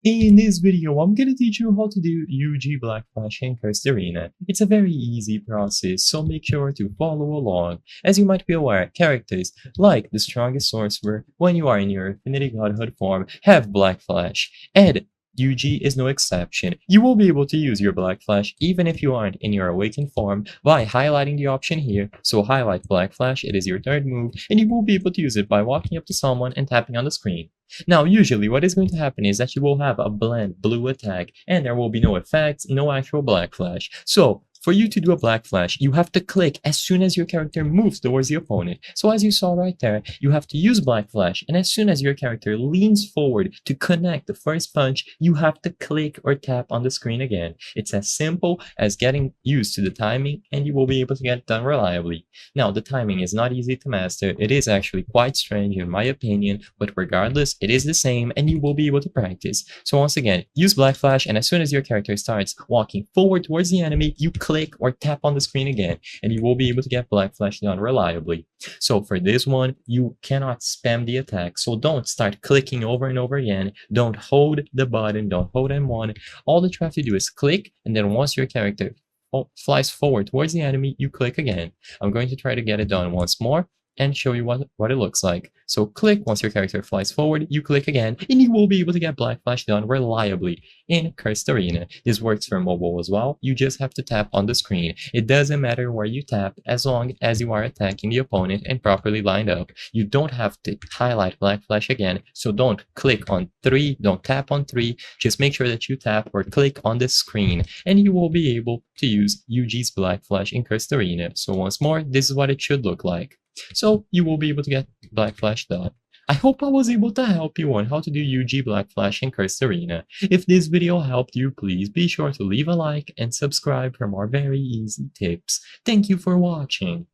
In this video, I'm gonna teach you how to do Yuji Black Flash in Cursed Arena. It's a very easy process, so make sure to follow along. As you might be aware, characters like the strongest sorcerer, when you are in your Infinity Godhood form, have Black Flash. And Yuji is no exception. You will be able to use your Black Flash even if you aren't in your awakened form by highlighting the option here. So highlight Black Flash, it is your third move, and you will be able to use it by walking up to someone and tapping on the screen. Now, usually what is going to happen is that you will have a bland blue attack and there will be no effects, no actual black flash. So, for you to do a black flash, you have to click as soon as your character moves towards the opponent. So as you saw right there, you have to use black flash, and as soon as your character leans forward to connect the first punch, you have to click or tap on the screen again. It's as simple as getting used to the timing and you will be able to get it done reliably. Now, the timing is not easy to master. It is actually quite strange in my opinion, but regardless, it is the same and you will be able to practice. So once again, use Black Flash, and as soon as your character starts walking forward towards the enemy, you click or tap on the screen again and you will be able to get Black Flash done reliably. So for this one, you cannot spam the attack. So don't start clicking over and over again. Don't hold the button, don't hold M1. All that you have to do is click, and then once your character flies forward towards the enemy, you click again. I'm going to try to get it done once more and show you what it looks like. So click once your character flies forward, you click again, and you will be able to get Black Flash done reliably in Cursed Arena. This works for mobile as well. You just have to tap on the screen. It doesn't matter where you tap as long as you are attacking the opponent and properly lined up. You don't have to highlight Black Flash again, so don't click on 3, don't tap on 3, just make sure that you tap or click on the screen, and you will be able to use Yuji's Black Flash in Cursed Arena. So once more, this is what it should look like. So you will be able to get Black Flash done. I hope I was able to help you on how to do Yuji Black Flash in Cursed Arena. If this video helped you, please be sure to leave a like and subscribe for more very easy tips. Thank you for watching.